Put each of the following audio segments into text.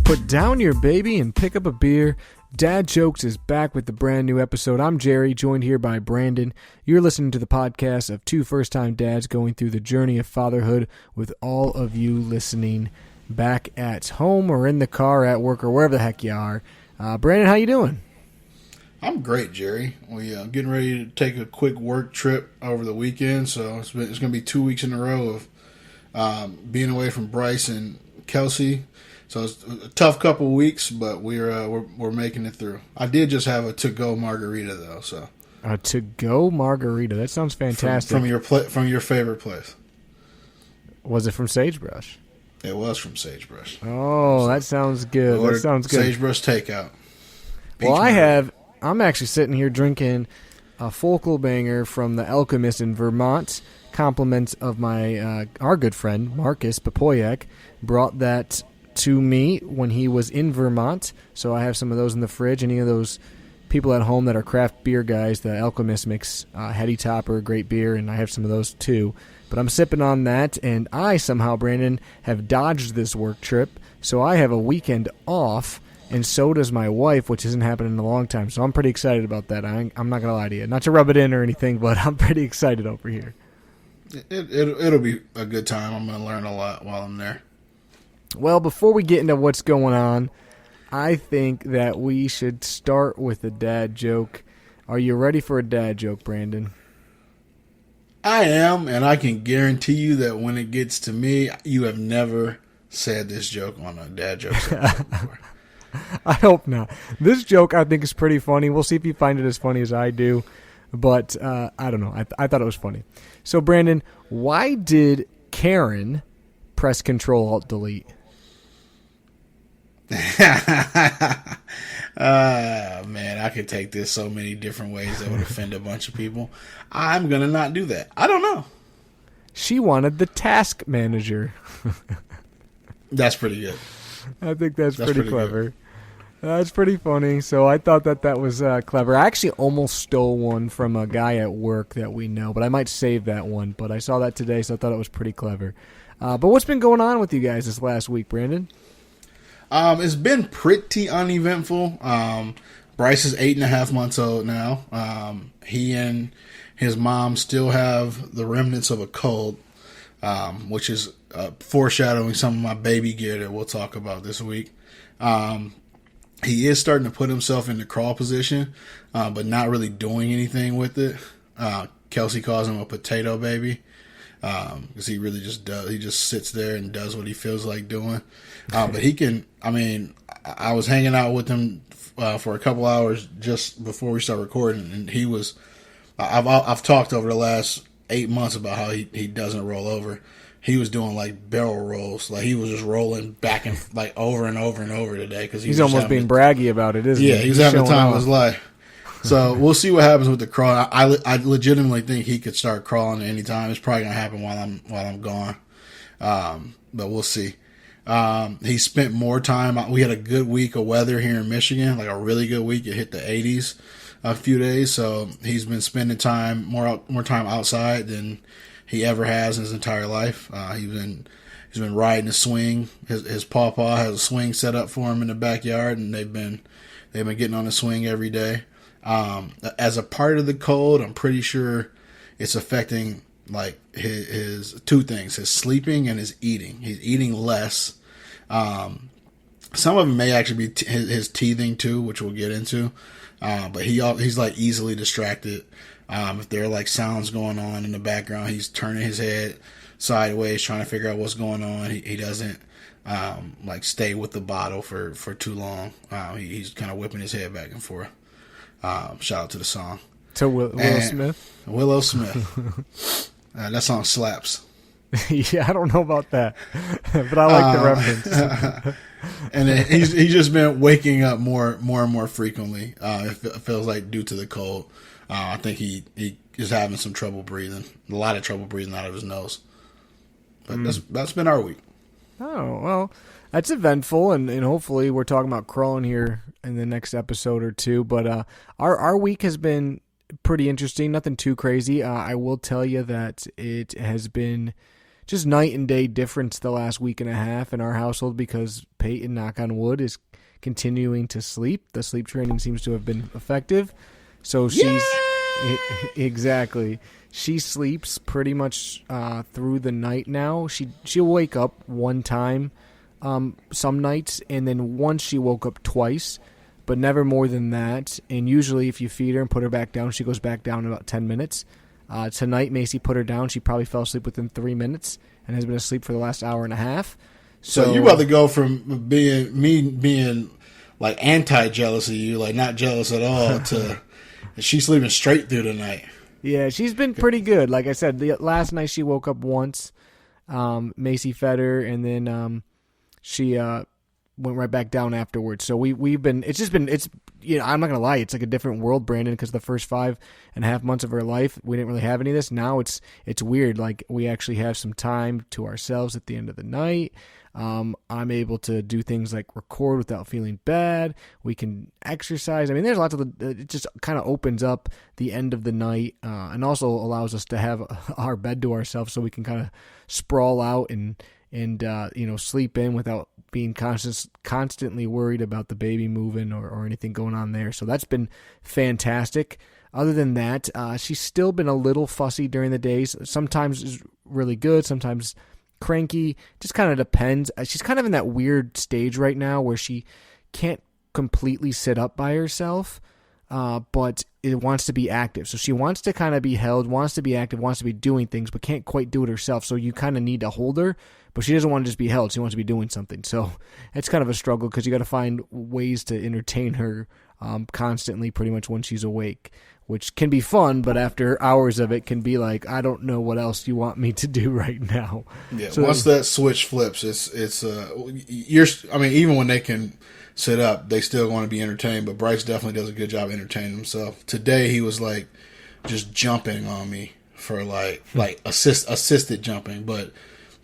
Put down your baby and pick up a beer. Dad Jokes is back with the brand new episode. I'm Jerry, joined here by Brandon. You're listening to the podcast of two first-time dads going through the journey of fatherhood with all of you listening back at home or in the car, at work, or wherever the heck you are. Brandon, how you doing? I'm great, Jerry. We getting ready to take a quick work trip over the weekend, so it's going to be 2 weeks in a row of being away from Bryce and Kelsey. So it's a tough couple of weeks, but we're making it through. I did just have a to-go margarita though, so a to-go margarita. That sounds fantastic. From your favorite place. Was it from Sagebrush? It was from Sagebrush. Oh, that sounds good. That sounds good. Sagebrush takeout. Well, I'm actually sitting here drinking a Folkel Banger from the Alchemist in Vermont. Compliments of my our good friend Marcus Papoyak brought that to me when he was in Vermont, so I have some of those in the fridge. Any of those people at home that are craft beer guys, the Alchemist makes Heady Topper, great beer, and I have some of those too. But I'm sipping on that, and I somehow, Brandon, have dodged this work trip, so I have a weekend off, and so does my wife, which hasn't happened in a long time, so I'm pretty excited about that. I'm not going to lie to you. Not to rub it in or anything, but I'm pretty excited over here. It'll be a good time. I'm going to learn a lot while I'm there. Well, before we get into what's going on, I think that we should start with a dad joke. Are you ready for a dad joke, Brandon? I am, and I can guarantee you that when it gets to me, you have never said this joke on a dad joke before. I hope not. This joke, I think, is pretty funny. We'll see if you find it as funny as I do. But I don't know. I thought it was funny. So, Brandon, why did Karen press Control-Alt-Delete? Man, I could take this so many different ways that would offend a bunch of people. I'm going to not do that. I don't know. She wanted the task manager. That's pretty good. I think that's pretty clever. That's pretty funny. So I thought that was clever. I actually almost stole one from a guy at work that we know, but I might save that one. But I saw that today, so I thought it was pretty clever. But what's been going on with you guys this last week, Brandon? It's been pretty uneventful. Bryce is 8.5 months old now. He and his mom still have the remnants of a cold, which is foreshadowing some of my baby gear that we'll talk about this week. He is starting to put himself in the crawl position, but not really doing anything with it. Kelsey calls him a potato baby. Because he really just does. He just sits there and does what he feels like doing. But he can. I mean, I was hanging out with him for a couple hours just before we start recording, and he was. I've talked over the last 8 months about how he doesn't roll over. He was doing like barrel rolls, like he was just rolling back and like over and over and over today because he's almost being braggy about it, isn't he? Yeah, he's having the time of his life. So we'll see what happens with the crawl. I legitimately think he could start crawling at any time. It's probably gonna happen while I'm gone, but we'll see. He spent more time. We had a good week of weather here in Michigan, like a really good week. It hit the 80s a few days, so he's been spending more time outside than he ever has in his entire life. He's been riding a swing. His pawpaw has a swing set up for him in the backyard, and they've been getting on the swing every day. As a part of the cold, I'm pretty sure it's affecting like his two things: his sleeping and his eating. He's eating less. Some of it may actually be his teething too, which we'll get into. But he's like easily distracted. If there are like sounds going on in the background, he's turning his head sideways, trying to figure out what's going on. He doesn't like stay with the bottle for too long. He's kind of whipping his head back and forth. Shout out to the song. To Willow Smith? Willow Smith. That song slaps. Yeah, I don't know about that, but I like the reference. And then he's just been waking up more and more frequently. It feels like due to the cold. I think he is having some trouble breathing, a lot of trouble breathing out of his nose. But that's been our week. Oh, well, that's eventful, and hopefully we're talking about crawling here in the next episode or two. But our week has been pretty interesting, nothing too crazy. I will tell you that it has been just night and day difference the last week and a half in our household because Peyton, knock on wood, is continuing to sleep. The sleep training seems to have been effective. So she's exactly. She sleeps pretty much through the night now. She'll wake up one time some nights, and then once she woke up twice, but never more than that. And usually if you feed her and put her back down, she goes back down in about 10 minutes. Tonight, Macy put her down. She probably fell asleep within 3 minutes and has been asleep for the last hour and a half. So you rather go from being like anti-jealous of you, like not jealous at all, to she's sleeping straight through the night. Yeah, she's been pretty good. Like I said, the last night she woke up once. Macy fed her, and then she went right back down afterwards. So we've been. It's I'm not gonna lie. It's like a different world, Brandon, because the first 5.5 months of her life, we didn't really have any of this. Now it's weird. Like we actually have some time to ourselves at the end of the night. I'm able to do things like record without feeling bad. We can exercise. I mean, there's lots of it just kind of opens up the end of the night, and also allows us to have our bed to ourselves so we can kind of sprawl out and sleep in without being constantly worried about the baby moving or anything going on there. So that's been fantastic. Other than that, she's still been a little fussy during the days. Sometimes is really good, sometimes cranky. Just kind of depends. She's kind of in that weird stage right now where she can't completely sit up by herself, but it wants to be active. So she wants to kind of be held, wants to be active, wants to be doing things, but can't quite do it herself. So you kind of need to hold her, but she doesn't want to just be held. She wants to be doing something. So it's kind of a struggle because you got to find ways to entertain her constantly pretty much when she's awake, which can be fun, but after hours of it can be like, I don't know what else you want me to do right now. Yeah, so, once that switch flips, even when they can sit up, they still want to be entertained, but Bryce definitely does a good job entertaining himself. Today he was like just jumping on me for like assisted jumping, but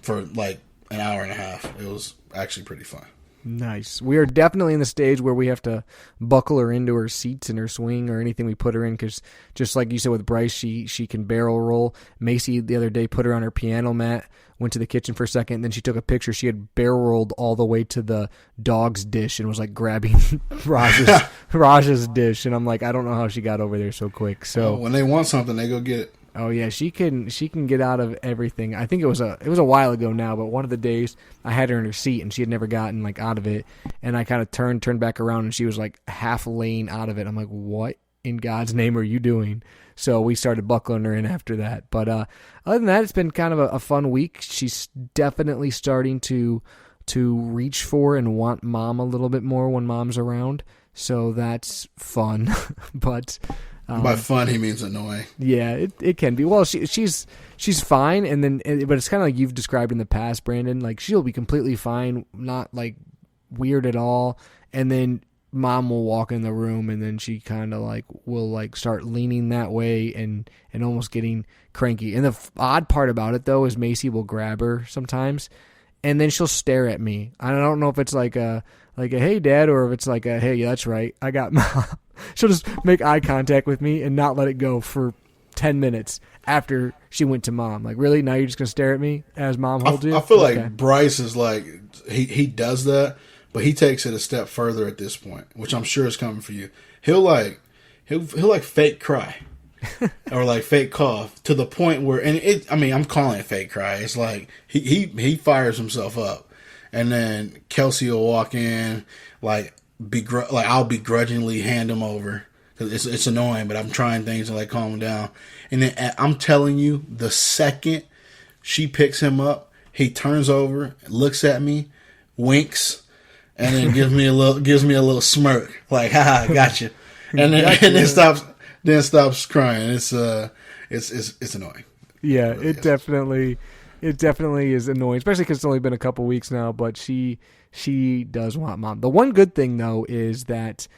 for like an hour and a half. It was actually pretty fun. Nice. We are definitely in the stage where we have to buckle her into her seats and her swing or anything we put her in, because just like you said with Bryce, she can barrel roll. Macy the other day put her on her piano mat, went to the kitchen for a second, and then she took a picture. She had barrel rolled all the way to the dog's dish and was like grabbing Raj's dish, and I'm like, I don't know how she got over there so quick. So when they want something, they go get it. Oh yeah, she can get out of everything. I think it was a while ago now, but one of the days I had her in her seat and she had never gotten like out of it, and I kind of turned back around and she was like half laying out of it. I'm like, what in God's name are you doing? So we started buckling her in after that. But other than that, it's been kind of a fun week. She's definitely starting to reach for and want mom a little bit more when mom's around. So that's fun, but. By fun, he means annoying. Yeah, it can be. Well, she's fine, but it's kind of like you've described in the past, Brandon. Like she'll be completely fine, not like weird at all, and then mom will walk in the room, and then she kind of like will like start leaning that way and almost getting cranky. And the odd part about it though is Macy will grab her sometimes, and then she'll stare at me. I don't know if it's like a hey dad, or if it's like a hey, yeah, that's right, I got mom. She'll just make eye contact with me and not let it go for 10 minutes after she went to mom. Like, really? Now you're just going to stare at me as mom holds you? I feel like Bryce is like, he does that, but he takes it a step further at this point, which I'm sure is coming for you. He'll fake cry or like fake cough to the point where, I'm calling it fake cry. It's like he fires himself up, and then Kelsey will walk in I'll begrudgingly hand him over because it's annoying, but I'm trying things to like calm him down. And then I'm telling you, the second she picks him up, he turns over, looks at me, winks, and then gives me a little smirk, like "haha, gotcha," and then stops crying. It's annoying. Yeah, it definitely is annoying, especially because it's only been a couple weeks now. But she does want mom. The one good thing, though, is that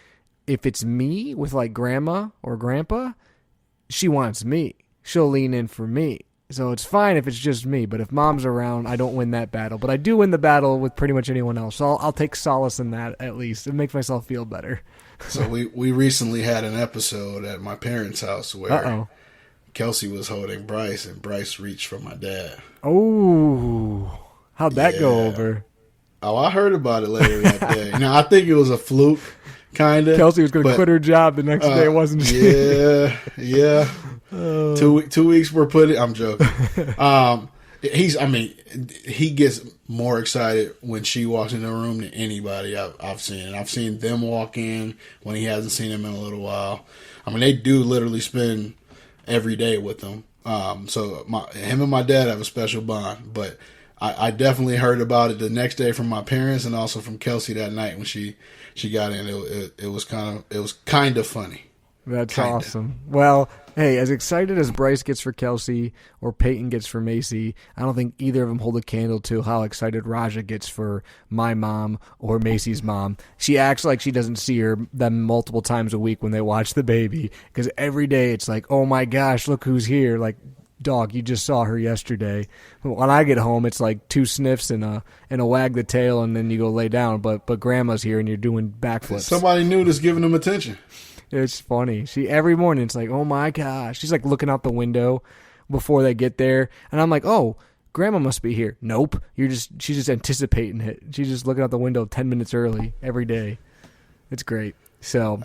if it's me with, like, grandma or grandpa, she wants me. She'll lean in for me. So it's fine if it's just me. But if mom's around, I don't win that battle. But I do win the battle with pretty much anyone else. So I'll take solace in that, at least. It makes myself feel better. So we recently had an episode at my parents' house where Kelsey was holding Bryce, and Bryce reached for my dad. Oh, how'd that go over? Oh, I heard about it later that day. Now, I think it was a fluke, kind of. Kelsey was going to quit her job the next day, wasn't she? Yeah. 2 weeks were put in. I'm joking. He gets more excited when she walks in the room than anybody I've seen. I've seen them walk in when he hasn't seen them in a little while. I mean, they do literally spend every day with them. So him and my dad have a special bond, but I definitely heard about it the next day from my parents and also from Kelsey that night when she got in. It was kind of funny. That's awesome. Well, hey, as excited as Bryce gets for Kelsey or Peyton gets for Macy, I don't think either of them hold a candle to how excited Raja gets for my mom or Macy's mom. She acts like she doesn't see them multiple times a week when they watch the baby, because every day it's like, oh my gosh, look who's here. Like, dog, you just saw her yesterday. When I get home, it's like 2 sniffs and a wag the tail, and then you go lay down. But grandma's here and you're doing backflips. Somebody new that's giving them attention. It's funny. Every morning it's like, oh my gosh. She's like looking out the window before they get there. And I'm like, oh, grandma must be here. Nope. She's just anticipating it. She's just looking out the window 10 minutes early every day. It's great. So,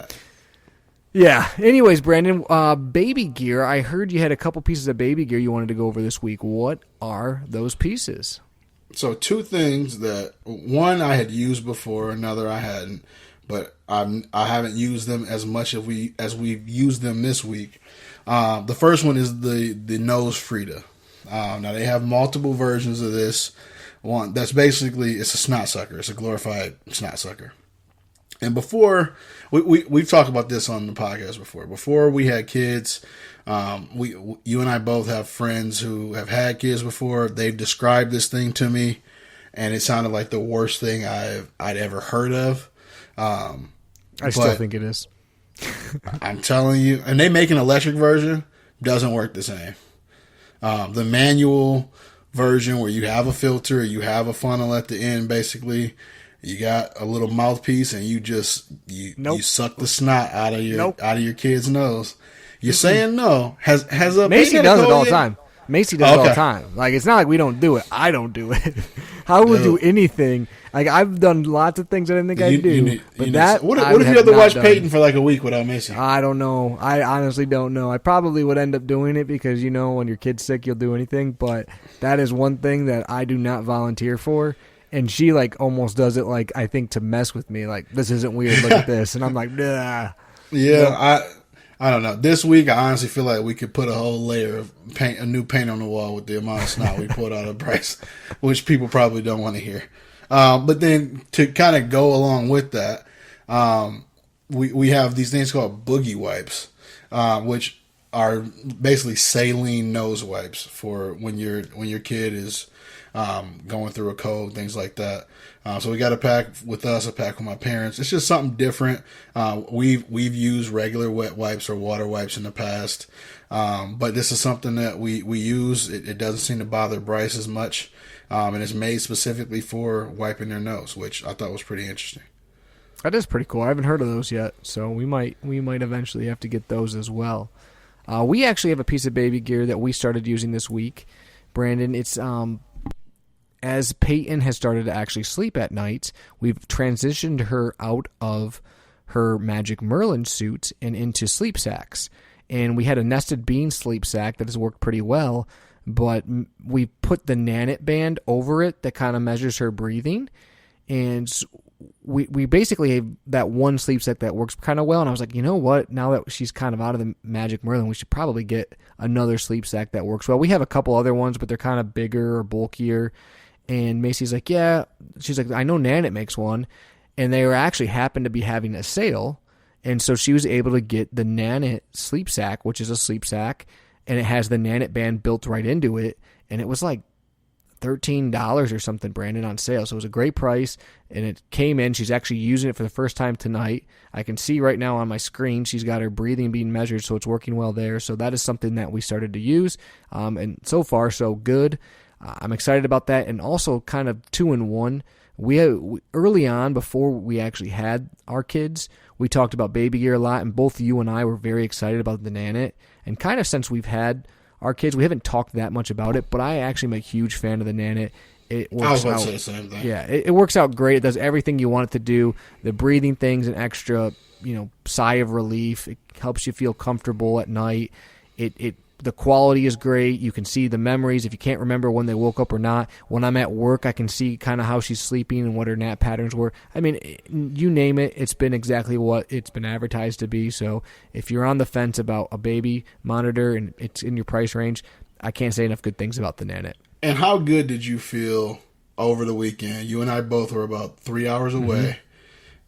yeah. Anyways, Brandon, baby gear. I heard you had a couple pieces of baby gear you wanted to go over this week. What are those pieces? So 2 things that, one I had used before, another I hadn't. But I haven't used them as much as we've used them this week. The first one is the nose Frida. Now they have multiple versions of this. One that's basically, it's a snot sucker. It's a glorified snot sucker. And before we've talked about this on the podcast before. Before we had kids, you and I both have friends who have had kids before. They've described this thing to me, and it sounded like the worst thing I'd ever heard of. I still think it is. I'm telling you, and they make an electric version, doesn't work the same. The manual version where you have a filter, you have a funnel at the end, basically, you got a little mouthpiece, and you suck the snot out of your kid's nose. You're saying no? Has a Macy does it all the time. Macy does it all the time. Like, it's not like we don't do it. I don't do it. I would do anything. Like, I've done lots of things I didn't think I'd do. What if you had to watch Peyton for like a week without Macy? I don't know. I honestly don't know. I probably would end up doing it because, when your kid's sick, you'll do anything. But that is one thing that I do not volunteer for. And she, like, almost does it, like, I think to mess with me. Like, this isn't weird. Look at this. And I'm like, nah. Yeah, I don't know. This week, I honestly feel like we could put a whole layer of paint, a new paint on the wall with the amount of snot we pulled out of Bryce, which people probably don't want to hear. But then to kind of go along with that, we have these things called boogie wipes, which are basically saline nose wipes for when your kid is going through a cold, things like that. So we got a pack with us, a pack with my parents. It's just something different. We've used regular wet wipes or water wipes in the past, but this is something that we use. It doesn't seem to bother Bryce as much, and it's made specifically for wiping their nose, which I thought was pretty interesting. That is pretty cool. I haven't heard of those yet, so we might eventually have to get those as well. We actually have a piece of baby gear that we started using this week, Brandon. It's as Peyton has started to actually sleep at night, we've transitioned her out of her Magic Merlin suit and into sleep sacks. And we had a nested bean sleep sack that has worked pretty well, but we put the Nanit band over it that kind of measures her breathing. And we basically have that one sleep sack that works kind of well. And I was like, you know what? Now that she's kind of out of the Magic Merlin, we should probably get another sleep sack that works well. We have a couple other ones, but they're kind of bigger or bulkier. And Macy's like, yeah. She's like, I know Nanit makes one. And they actually happened to be having a sale. And so she was able to get the Nanit sleep sack, which is a sleep sack. And it has the Nanit band built right into it. And it was like $13 or something, Brandon, on sale. So it was a great price. And it came in. She's actually using it for the first time tonight. I can see right now on my screen she's got her breathing being measured, so it's working well there. So that is something that we started to use. And so far, so good. I'm excited about that, and also kind of 2-in-1. Early on, before we actually had our kids, we talked about baby gear a lot, and both you and I were very excited about the Nanit. And kind of since we've had our kids, we haven't talked that much about it, but I actually am a huge fan of the Nanit. It works I was about out. to say the same thing. Yeah, it works out great. It does everything you want it to do. The breathing thing's an extra, sigh of relief. It helps you feel comfortable at night. The quality is great. You can see the memories if you can't remember when they woke up or not. When I'm at work, I can see kind of how she's sleeping and what her nap patterns were. I mean, you name it, it's been exactly what it's been advertised to be. So if you're on the fence about a baby monitor and it's in your price range, I can't say enough good things about the Nanit. And how good did you feel over the weekend? You and I both were about 3 hours away,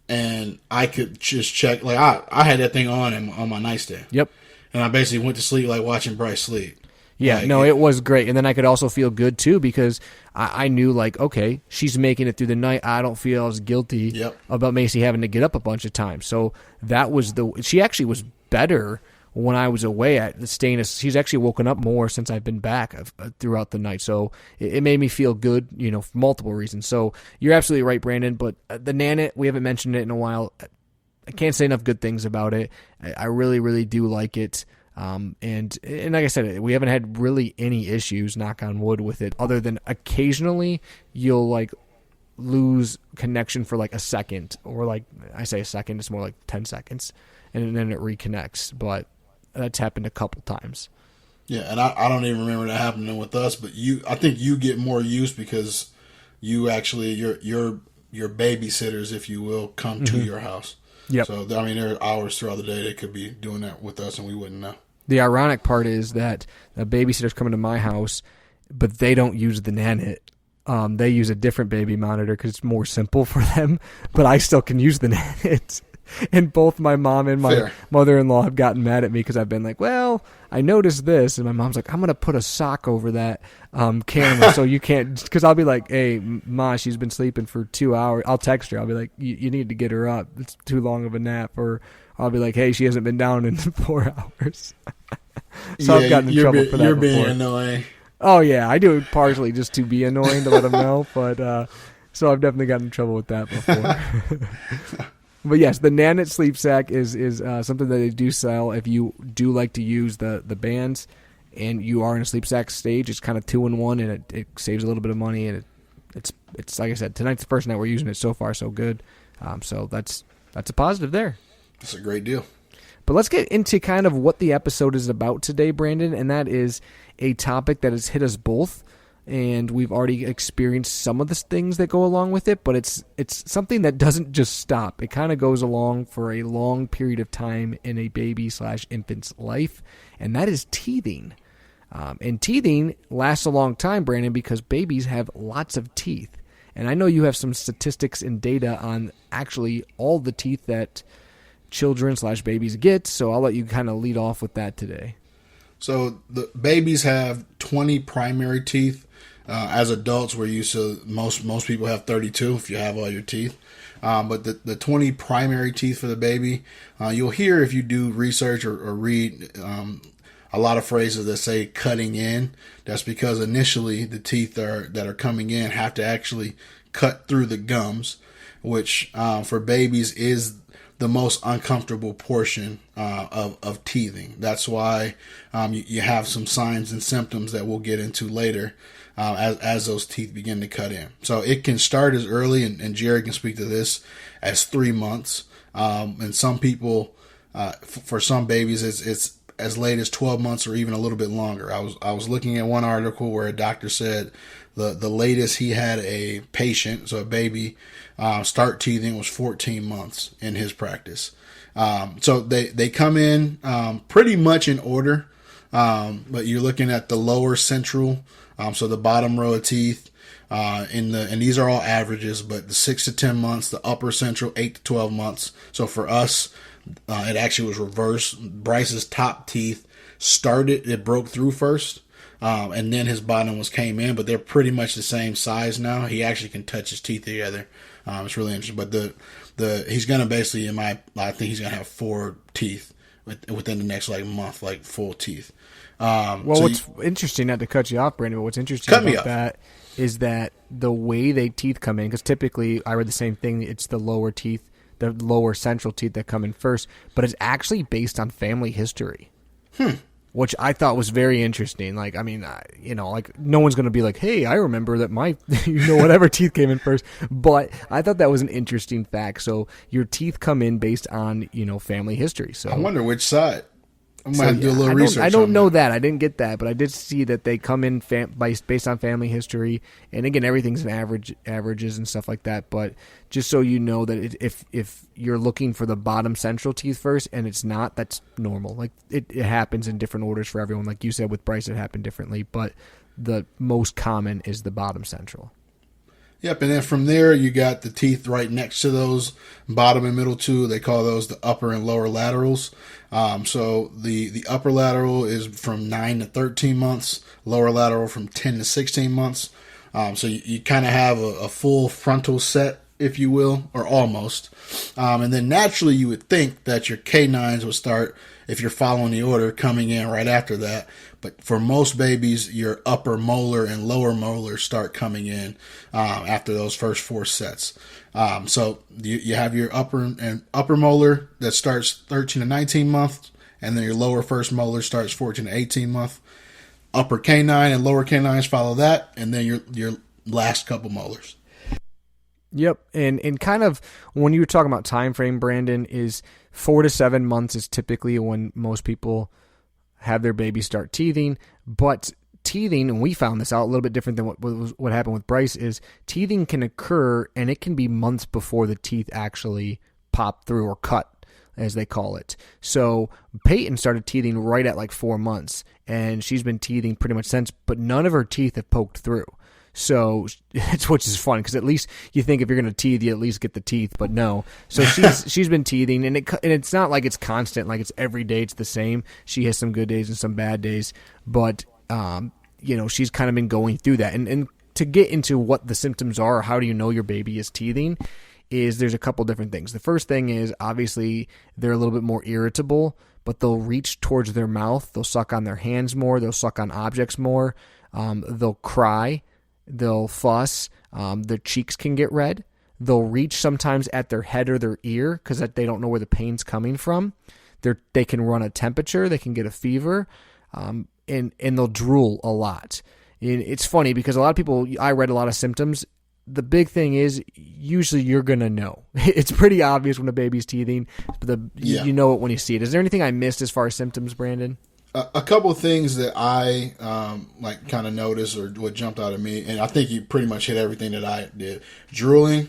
and I could just check. Like I had that thing on my nightstand. Yep. And I basically went to sleep like watching Bryce sleep. Yeah, it was great. And then I could also feel good, too, because I knew, okay, she's making it through the night. I don't feel as guilty about Macy having to get up a bunch of times. So that was she actually was better when I was away at staying. She's actually woken up more since I've been back throughout the night. So it made me feel good, for multiple reasons. So you're absolutely right, Brandon. But the Nanit, we haven't mentioned it in a while. I can't say enough good things about it. I really, really do like it. And like I said, we haven't had really any issues, knock on wood, with it, other than occasionally you'll lose connection for a second, or I say a second, it's more like 10 seconds, and then it reconnects. But that's happened a couple times. Yeah, and I don't even remember that happening with us, but I think you get more use because you actually your babysitters, if you will, come to your house. Yep. So, there are hours throughout the day they could be doing that with us and we wouldn't know. The ironic part is that the babysitters come into my house, but they don't use the Nanit. They use a different baby monitor because it's more simple for them, but I still can use the Nanit. And both my mom and my mother-in-law have gotten mad at me because I've been like, well, I noticed this. And my mom's like, I'm going to put a sock over that camera so you can't. Because I'll be like, hey, Ma, she's been sleeping for 2 hours. I'll text her. I'll be like, you need to get her up. It's too long of a nap. Or I'll be like, hey, she hasn't been down in 4 hours. So I've gotten in trouble for that You're before. being annoying. Oh, yeah. I do it partially just to be annoying to let them know. But so I've definitely gotten in trouble with that before. But yes, the Nanit sleep sack is something that they do sell. If you do like to use the bands and you are in a sleep sack stage, it's kind of 2-in-1, and it saves a little bit of money. And it's like I said, tonight's the first night we're using it. So far, so good. So that's a positive there. That's a great deal. But let's get into kind of what the episode is about today, Brandon, and that is a topic that has hit us both. And we've already experienced some of the things that go along with it, but it's something that doesn't just stop. It kind of goes along for a long period of time in a baby/infant's life, and that is teething. And teething lasts a long time, Brandon, because babies have lots of teeth. And I know you have some statistics and data on actually all the teeth that children/babies get, so I'll let you kind of lead off with that today. So the babies have 20 primary teeth. As adults, we're used to most people have 32 if you have all your teeth. But the 20 primary teeth for the baby, you'll hear if you do research or read a lot of phrases that say cutting in. That's because initially the teeth that are coming in have to actually cut through the gums, which for babies is the most uncomfortable portion of teething. That's why you have some signs and symptoms that we'll get into later as those teeth begin to cut in. So it can start as early, and Jared can speak to this, as 3 months. And some people, for some babies, it's as late as 12 months or even a little bit longer. I was looking at one article where a doctor said the latest he had a patient, so a baby, start teething was 14 months in his practice. So they come in pretty much in order, but you're looking at the lower central, so the bottom row of teeth, and these are all averages, but the 6 to 10 months, the upper central 8 to 12 months. So for us, it actually was reversed. Bryce's top teeth it broke through first, and then his bottom came in, but they're pretty much the same size now. He actually can touch his teeth together. It's really interesting. But he's gonna basically, I think he's gonna have 4 teeth within the next like month, like full teeth. Well, what's interesting, not to cut you off, Brandon, but what's interesting about that is that the way they teeth come in, because typically I read the same thing, it's the lower teeth, the lower central teeth that come in first, but it's actually based on family history. Which I thought was very interesting. Like, I mean, like no one's going to be like, hey, I remember that my, whatever teeth came in first. But I thought that was an interesting fact. So your teeth come in based on, family history. So I wonder which side. I might have to do a little research. I don't know that. I didn't get that, but I did see that they come in based on family history. And again, everything's an averages and stuff like that. But just so you know that if you're looking for the bottom central teeth first and it's not, that's normal. Like it happens in different orders for everyone. Like you said with Bryce, it happened differently. But the most common is the bottom central. Yep, and then from there you got the teeth right next to those bottom and middle two. They call those the upper and lower laterals. So the upper lateral is from 9 to 13 months, lower lateral from 10 to 16 months. So you kind of have a full frontal set, if you will, or almost. And then naturally you would think that your canines would start, if you're following the order, coming in right after that. But for most babies, your upper molar and lower molar start coming in after those first 4 sets. So you have your upper molar that starts 13 to 19 months, and then your lower first molar starts 14 to 18 months. Upper canine and lower canines follow that, and then your last couple molars. Yep, and kind of when you were talking about time frame, Brandon, is 4 to 7 months is typically when most people have their baby start teething. But teething, and we found this out a little bit different than what happened with Bryce, is teething can occur and it can be months before the teeth actually pop through or cut, as they call it. So Peyton started teething right at like 4 months, and she's been teething pretty much since, but none of her teeth have poked through. So, which is fun because at least you think if you're going to teeth, you at least get the teeth, but no. So she's been teething, and it's not like it's constant, like it's every day it's the same. She has some good days and some bad days, but she's kind of been going through that. And to get into what the symptoms are, how do you know your baby is teething? Is there's a couple different things. The first thing is obviously they're a little bit more irritable, but they'll reach towards their mouth. They'll suck on their hands more. They'll suck on objects more. They'll cry. They'll fuss. Their cheeks can get red. They'll reach sometimes at their head or their ear because they don't know where the pain's coming from. They can run a temperature. They can get a fever. And they'll drool a lot. And it's funny because a lot of people, I read a lot of symptoms. The big thing is usually you're going to know. It's pretty obvious when a baby's teething. But you know it when you see it. Is there anything I missed as far as symptoms, Brandon? A couple of things that I kind of noticed or what jumped out at me, and I think you pretty much hit everything that I did. Drooling,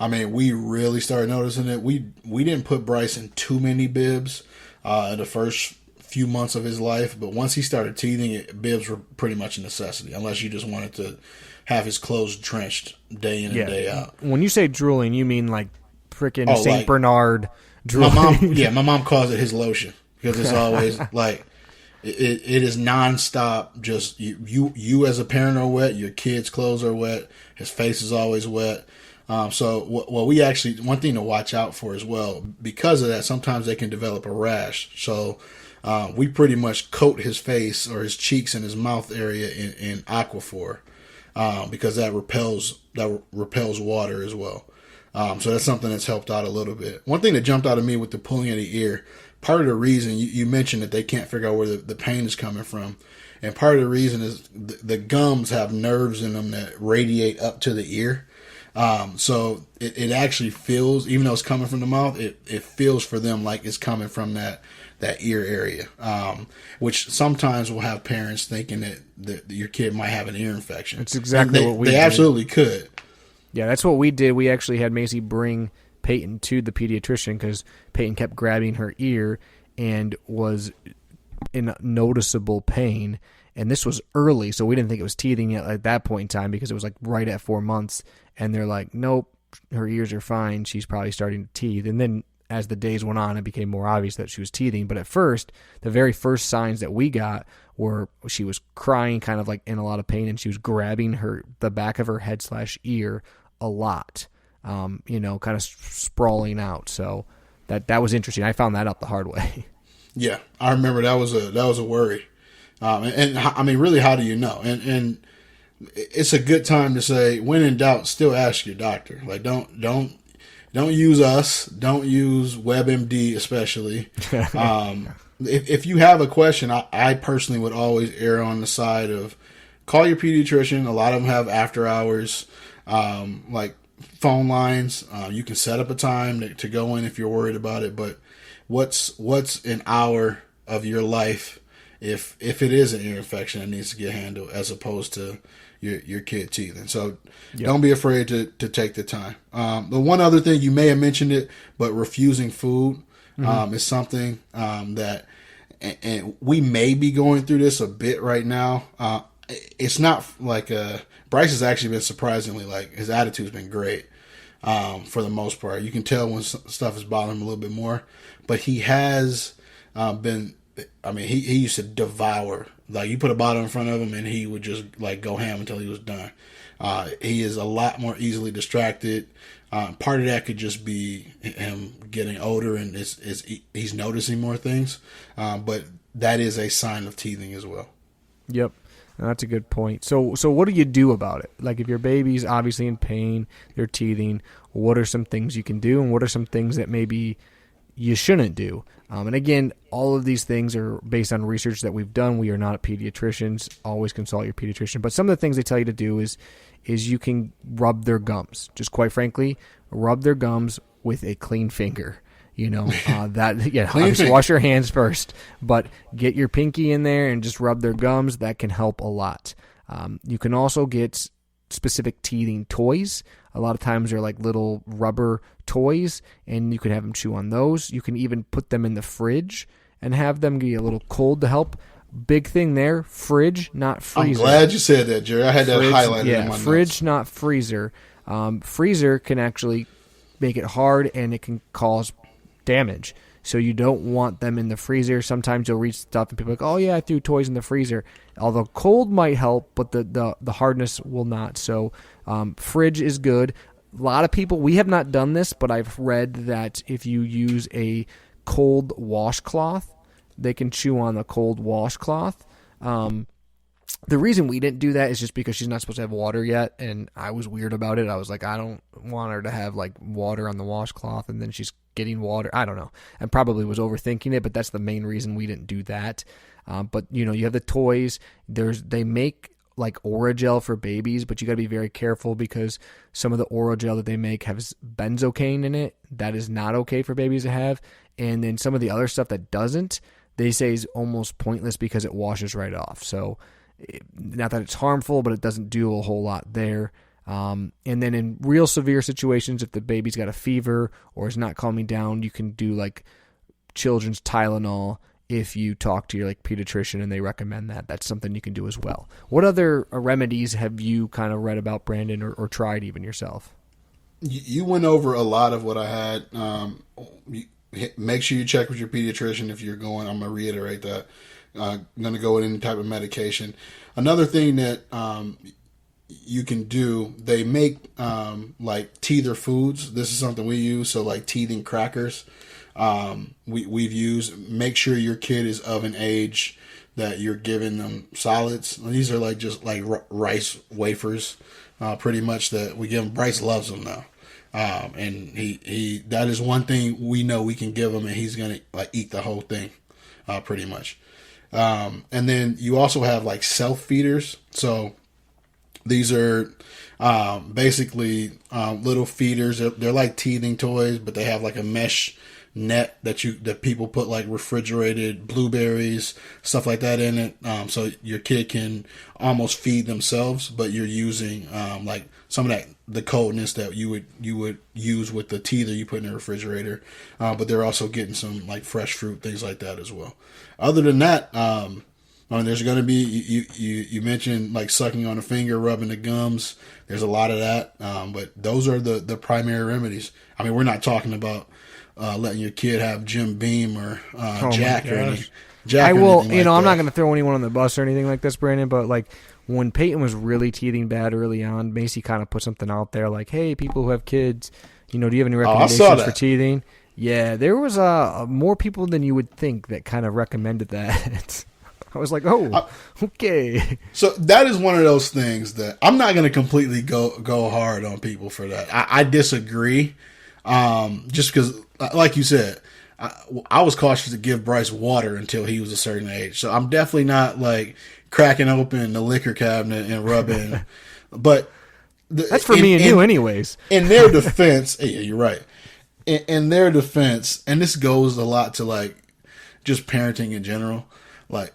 I mean, we really started noticing it. We didn't put Bryce in too many bibs in the first few months of his life, but once he started teething, bibs were pretty much a necessity, unless you just wanted to have his clothes drenched day in and day out. When you say drooling, you mean like freaking St. Bernard drooling? My mom calls it his lotion because it's always like... It is nonstop. Just you as a parent are wet. Your kid's clothes are wet. His face is always wet. So we actually, one thing to watch out for as well, because of that, sometimes they can develop a rash. So we pretty much coat his face or his cheeks and his mouth area in Aquaphor because that repels water as well. So that's something that's helped out a little bit. One thing that jumped out at me with the pulling of the ear. Part of the reason you mentioned that they can't figure out where the pain is coming from. And part of the reason is the gums have nerves in them that radiate up to the ear. So it actually feels, even though it's coming from the mouth, it feels for them like it's coming from that ear area. Which sometimes will have parents thinking that your kid might have an ear infection. That's exactly what we did. They absolutely could. Yeah, that's what we did. We actually had Macy bring Peyton to the pediatrician because Peyton kept grabbing her ear and was in noticeable pain. And this was early, so we didn't think it was teething yet at that point in time because it was like right at 4 months. And they're like, nope, her ears are fine. She's probably starting to teeth. And then as the days went on, it became more obvious that she was teething. But at first, the very first signs that we got were she was crying, kind of like in a lot of pain, and she was grabbing the back of her head/ear a lot. Kind of sprawling out. So that was interesting. I found that out the hard way. Yeah, I remember that was a worry. And I mean, really, how do you know? And it's a good time to say, when in doubt, still ask your doctor. Like, don't use us. Don't use WebMD, especially. If you have a question, I personally would always err on the side of call your pediatrician. A lot of them have after hours, like phone lines. You can set up a time to go in if you're worried about it. But what's an hour of your life if it is an ear infection that needs to get handled, as opposed to your kid teething? So don't be afraid to take the time. The one other thing, you may have mentioned it, but refusing food is something that, and we may be going through this a bit right now. It's not like Bryce has actually been surprisingly, like, his attitude's been great for the most part. You can tell when stuff is bothering him a little bit more, but he has been. I mean, he used to devour. Like, you put a bottle in front of him and he would just like go ham until he was done. He is a lot more easily distracted. Part of that could just be him getting older and he's noticing more things. But that is a sign of teething as well. Yep. That's a good point. So what do you do about it? Like, if your baby's obviously in pain, they're teething, what are some things you can do, and what are some things that maybe you shouldn't do? And again, all of these things are based on research that we've done. We are not pediatricians. Always consult your pediatrician. But some of the things they tell you to do is you can rub their gums. Just quite frankly, rub their gums with a clean finger. Obviously wash your hands first, but get your pinky in there and just rub their gums. That can help a lot. You can also get specific teething toys. A lot of times they're like little rubber toys, and you can have them chew on those. You can even put them in the fridge and have them get a little cold to help. Big thing there, fridge, not freezer. I'm glad you said that, Jerry. I had that highlighted in my fridge, notes. not freezer. Freezer can actually make it hard, and it can cause damage. So you don't want them in the freezer. Sometimes you'll read stuff and people are like, oh yeah, I threw toys in the freezer. Although cold might help, but the hardness will not. So fridge is good. A lot of people, we have not done this, but I've read that if you use a cold washcloth, they can chew on the cold washcloth. The reason we didn't do that is just because she's not supposed to have water yet, and I was weird about it. I was like, I don't want her to have like water on the washcloth, and then she's getting water. I don't know. I probably was overthinking it, but that's the main reason we didn't do that. But you have the toys. They make like Oragel for babies, but you got to be very careful because some of the Oragel that they make has benzocaine in it. That is not okay for babies to have. And then some of the other stuff that doesn't, they say is almost pointless because it washes right off. So not that it's harmful, but it doesn't do a whole lot there. And then in real severe situations, if the baby's got a fever or is not calming down, you can do like children's Tylenol. If you talk to your like pediatrician and they recommend that, that's something you can do as well. What other remedies have you kind of read about, Brandon, or tried even yourself? You went over a lot of what I had. Make sure you check with your pediatrician if you're going. I'm going to reiterate that. Going to go with any type of medication. Another thing that you can do, they make like teether foods. This is something we use. So like teething crackers. We've used. Make sure your kid is of an age that you're giving them solids. These are like just like rice wafers, pretty much, that we give them. Bryce loves them now, and he that is one thing we know we can give him, and he's gonna like eat the whole thing, pretty much. And then you also have like self feeders. So these are basically little feeders. They're like teething toys, but they have like a mesh net that people put like refrigerated blueberries, stuff like that in it. So your kid can almost feed themselves, but you're using like some of the coldness that you would use with the teether you put in the refrigerator. But they're also getting some like fresh fruit, things like that as well. Other than that, there's going to be, you mentioned like sucking on a finger, rubbing the gums. There's a lot of that. But those are the primary remedies. I mean, we're not talking about letting your kid have Jim Beam or Jack or anything. I will, I'm not going to throw anyone on the bus or anything like this, Brandon, but like when Peyton was really teething bad early on, Macy kind of put something out there like, hey, people who have kids, do you have any recommendations for teething? Yeah, there was more people than you would think that kind of recommended that. I was like, oh, okay. So that is one of those things that I'm not going to completely go hard on people for that. I disagree. Just because, like you said, I was cautious to give Bryce water until he was a certain age. So I'm definitely not like cracking open the liquor cabinet and rubbing. But that's for me and you anyways. In their defense, yeah, you're right. In their defense, and this goes a lot to like just parenting in general. Like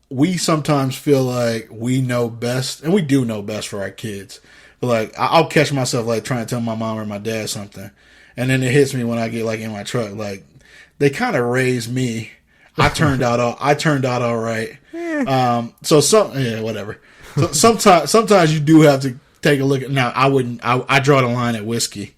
we sometimes feel like we know best, and we do know best for our kids. But like I'll catch myself like trying to tell my mom or my dad something, and then it hits me when I get like in my truck. Like they kind of raised me. I turned out all right. Whatever. So sometimes you do have to take a look at. Now I draw the line at whiskey.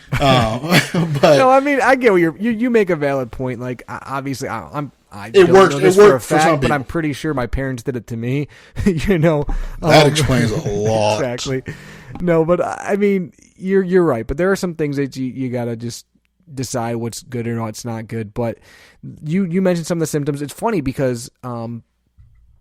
But no, I mean I get what you make a valid point. Like obviously it works. It worked for some people, but I'm pretty sure my parents did it to me. That explains a lot. Exactly. No, but I mean you're right. But there are some things that you gotta just decide what's good or what's not good. But you mentioned some of the symptoms. It's funny because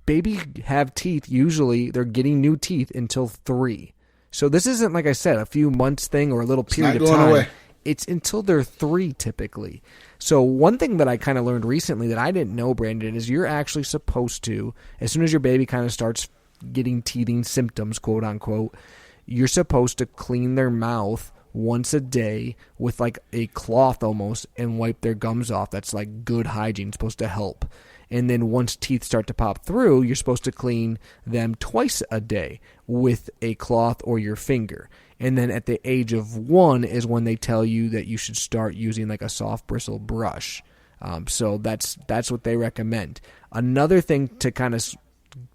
babies have teeth. Usually they're getting new teeth until 3. So this isn't, like I said, a few months thing or a little period of time. Away. It's until they're 3 typically. So one thing that I kind of learned recently that I didn't know, Brandon, is you're actually supposed to, as soon as your baby kind of starts getting teething symptoms, quote unquote, you're supposed to clean their mouth once a day with like a cloth almost and wipe their gums off. That's like good hygiene, it's supposed to help. And then once teeth start to pop through, you're supposed to clean them twice a day with a cloth or your finger. And then at the age of 1 is when they tell you that you should start using like a soft bristle brush. So that's what they recommend. Another thing to kind of,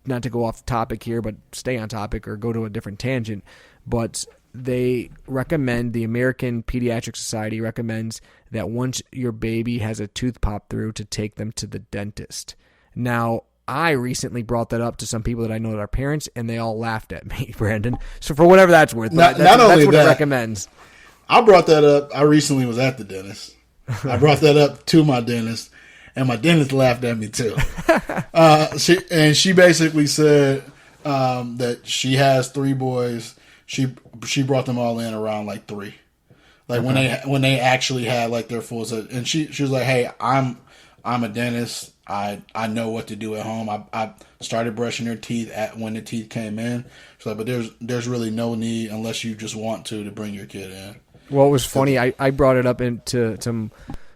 not to go off topic here, but stay on topic or go to a different tangent, but they recommend, the American Pediatric Society recommends that once your baby has a tooth pop through to take them to the dentist. Now, I recently brought that up to some people that I know that are parents, and they all laughed at me, Brandon. So for whatever that's worth, that's what it recommends. I brought that up. I recently was at the dentist. I brought that up to my dentist, and my dentist laughed at me too. She basically said that she has 3 boys. She brought them all in around like 3, like when they actually had like their full set. And she was like, "Hey, I'm a dentist. I know what to do at home. I started brushing their teeth when the teeth came in. She's like, but there's really no need unless you just want to bring your kid in." Well, it was funny. I brought it up into some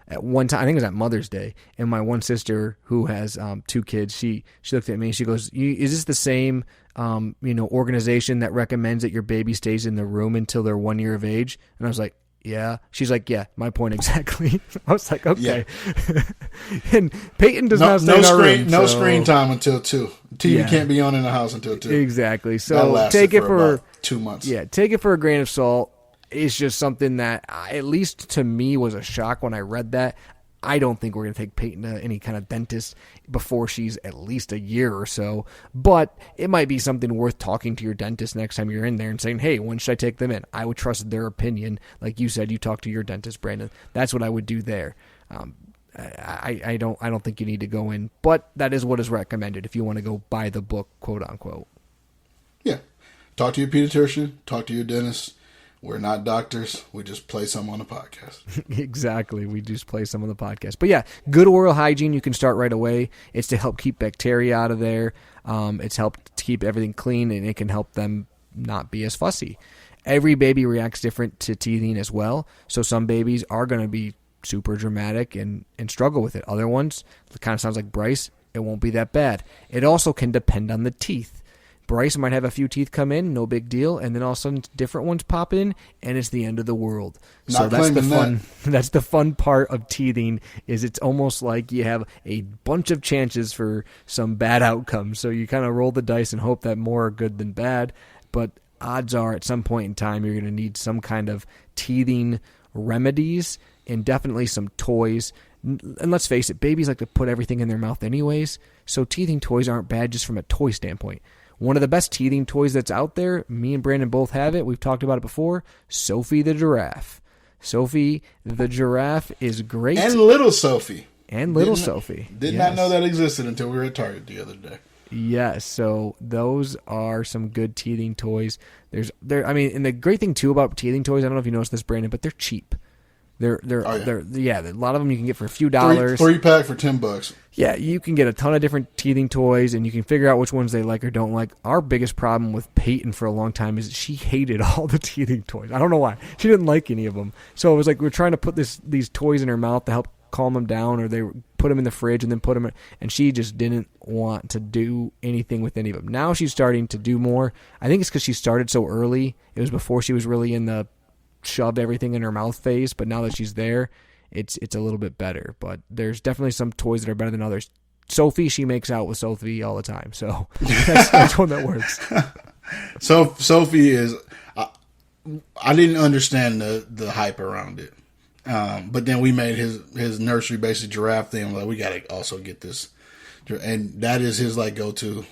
at one time. I think it was at Mother's Day, and my one sister who has 2 kids. She looked at me and she goes, "Is this the same organization that recommends that your baby stays in the room until they're 1 year of age?" And I was like, "Yeah." She's like, "Yeah, my point exactly." I was like, "Okay." Yeah. And Peyton does not stay in our room. No screen time until 2. TV can't be on in the house until 2. Exactly. So take it for about 2 months. Yeah, take it for a grain of salt. It's just something that, at least to me, was a shock when I read that. I don't think we're going to take Peyton to any kind of dentist before she's at least a year or so. But it might be something worth talking to your dentist next time you're in there and saying, "Hey, when should I take them in?" I would trust their opinion. Like you said, you talk to your dentist, Brandon. That's what I would do there. I don't think you need to go in, but that is what is recommended if you want to go by the book, quote unquote. Yeah. Talk to your pediatrician. Talk to your dentist. We're not doctors. We just play some on the podcast. Exactly. We just play some on the podcast. But yeah, good oral hygiene. You can start right away. It's to help keep bacteria out of there. It's helped to keep everything clean, and it can help them not be as fussy. Every baby reacts different to teething as well. So some babies are going to be super dramatic and struggle with it. Other ones, it kind of sounds like Bryce, it won't be that bad. It also can depend on the teeth. Bryce might have a few teeth come in, no big deal, and then all of a sudden different ones pop in, and it's the end of the world. So that's the fun. That's the fun part of teething. Is it's almost like you have a bunch of chances for some bad outcomes. So you kind of roll the dice and hope that more are good than bad. But odds are, at some point in time, you're going to need some kind of teething remedies and definitely some toys. And let's face it, babies like to put everything in their mouth anyways. So teething toys aren't bad just from a toy standpoint. One of the best teething toys that's out there, me and Brandon both have it. We've talked about it before. Sophie the giraffe. Sophie the giraffe is great. And little Sophie. Sophie. Did not know that existed until we were at Target the other day. Yes, so those are some good teething toys. And the great thing too about teething toys, I don't know if you noticed this, Brandon, but they're cheap. They're a lot of them you can get for a few dollars. Three pack for $10. Yeah, you can get a ton of different teething toys, and you can figure out which ones they like or don't like. Our biggest problem with Peyton for a long time is she hated all the teething toys. I don't know why. She didn't like any of them. So it was like we're trying to put these toys in her mouth to help calm them down, or they put them in the fridge and then put them in, and she just didn't want to do anything with any of them. Now she's starting to do more. I think it's because she started so early. It was before she was really in the shove everything in her mouth phase, but now that she's there, it's a little bit better. But there's definitely some toys that are better than others. Sophie, she makes out with Sophie all the time, so that's one that works. So Sophie is, I didn't understand the hype around it, but then we made his nursery basically giraffe thing. I'm like, we gotta also get this, and that is his like go-to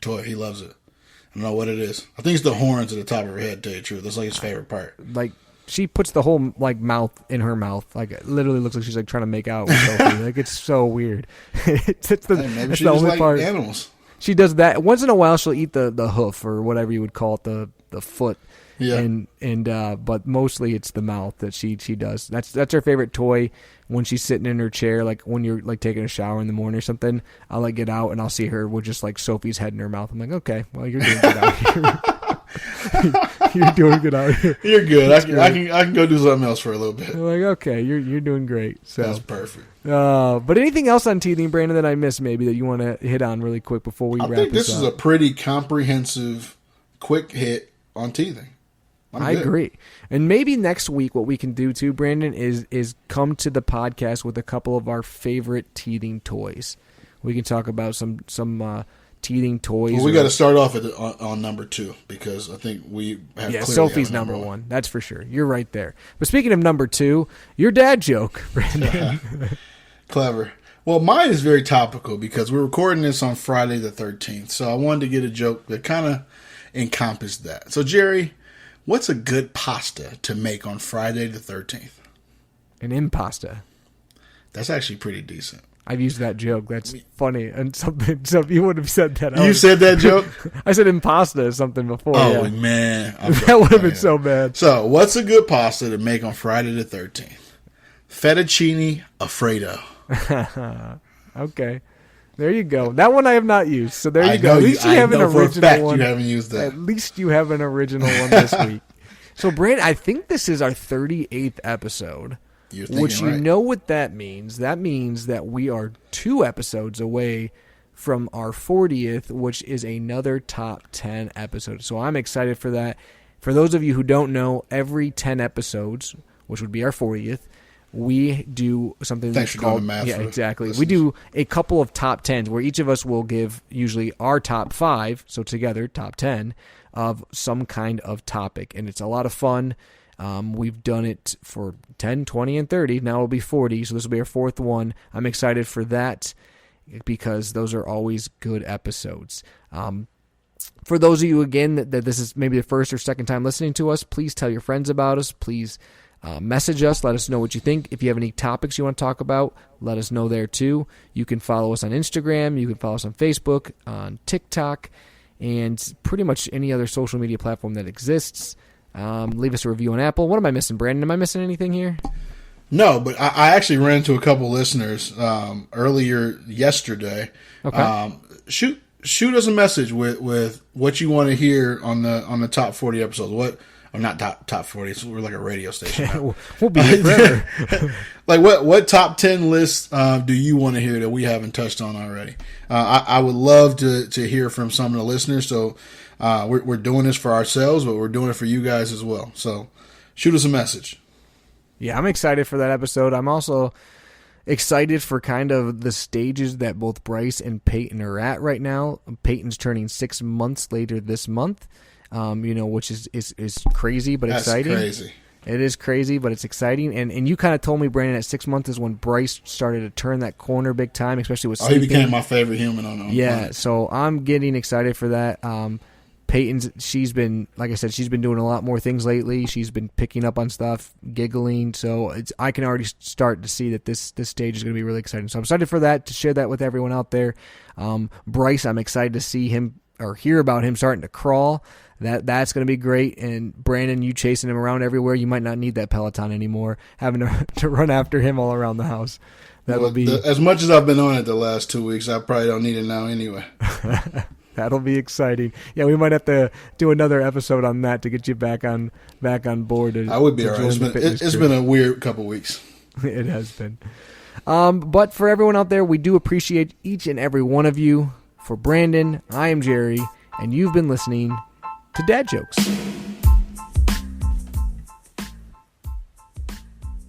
toy. He loves it. I don't know what it is. I think it's the horns at the top of her head. To tell you the truth, that's like his favorite part. Like, she puts the whole like mouth in her mouth. Like, it literally looks like she's like trying to make out with Sophie. Like, it's so weird. Maybe she just like animals. She does that once in a while. She'll eat the hoof or whatever you would call it, the foot. Yeah. And but mostly it's the mouth that she does. That's her favorite toy. When she's sitting in her chair, like when you're like taking a shower in the morning or something, I'll like get out and I'll see her with just like Sophie's head in her mouth. I'm like, okay, well, you're doing good out here. You're doing good out here. You're good. I can go do something else for a little bit. I'm like, okay, you're doing great. So that's perfect. But anything else on teething, Brandon, that I missed maybe that you want to hit on really quick before we wrap this up? I think this is a pretty comprehensive, quick hit on teething. I agree. And maybe next week what we can do too, Brandon, is come to the podcast with a couple of our favorite teething toys. We can talk about some teething toys. Well, we got to start off on number 2 because I think we have Sophie's number 1. That's for sure. You're right there. But speaking of number 2, your dad joke, Brandon. Clever. Well, mine is very topical because we're recording this on Friday the 13th. So I wanted to get a joke that kind of encompassed that. So, Jerry, what's a good pasta to make on Friday the 13th? An impasta. That's actually pretty decent. I've used that joke. That's funny. And something you would have said that. You said that joke? I said impasta or something before. Oh, yeah. Man. That would have been so bad. So, what's a good pasta to make on Friday the 13th? Fettuccine Alfredo. Okay. There you go. That one I have not used. So there you go. At least you have an original one. You haven't used that. At least you have an original one this week. So, Brandon, I think this is our 38th episode. Which you know what that means. That means that we are 2 episodes away from our 40th, which is another top 10 episode. So I'm excited for that. For those of you who don't know, every 10 episodes, which would be our 40th, we do something that's called math. Yeah, exactly. Listeners. We do a couple of top 10s where each of us will give usually our top 5, so together top 10 of some kind of topic, and it's a lot of fun. We've done it for 10, 20, and 30. Now it'll be 40, so this will be our 4th one. I'm excited for that because those are always good episodes. For those of you, again, that this is maybe the first or second time listening to us, please tell your friends about us. Please message us. Let us know what you think. If you have any topics you want to talk about, let us know there too. You can follow us on Instagram. You can follow us on Facebook, on TikTok, and pretty much any other social media platform that exists. Leave us a review on Apple. What am I missing, Brandon? Am I missing anything here? No, but I actually ran into a couple listeners earlier yesterday. Okay. Shoot us a message with what you want to hear on the top 40 episodes. What? Or not top 40. So we're like a radio station. We'll be here forever. Like what top 10 lists do you want to hear that we haven't touched on already? I would love to hear from some of the listeners. So we're doing this for ourselves, but we're doing it for you guys as well. So shoot us a message. Yeah, I'm excited for that episode. I'm also excited for kind of the stages that both Bryce and Peyton are at right now. Peyton's turning 6 months later this month, which is crazy but exciting. That's crazy. It is crazy, but it's exciting. And you kind of told me, Brandon, at 6 months is when Bryce started to turn that corner big time, especially with sleeping. He became my favorite human on planet. So I'm getting excited for that. she's been, like I said, she's been doing a lot more things lately. She's been picking up on stuff, giggling. So I can already start to see that this stage is going to be really exciting. So I'm excited for that, to share that with everyone out there. Bryce, I'm excited to see him or hear about him starting to crawl. That's going to be great. And Brandon, you chasing him around everywhere. You might not need that Peloton anymore, having to run after him all around the house. That'll be as much as I've been on it the last 2 weeks. I probably don't need it now anyway. That'll be exciting. Yeah, we might have to do another episode on that to get you back on board. I would be all right. It's been a weird couple weeks. It has been. But for everyone out there, we do appreciate each and every one of you. For Brandon, I am Jerry, and you've been listening to Dad Jokes.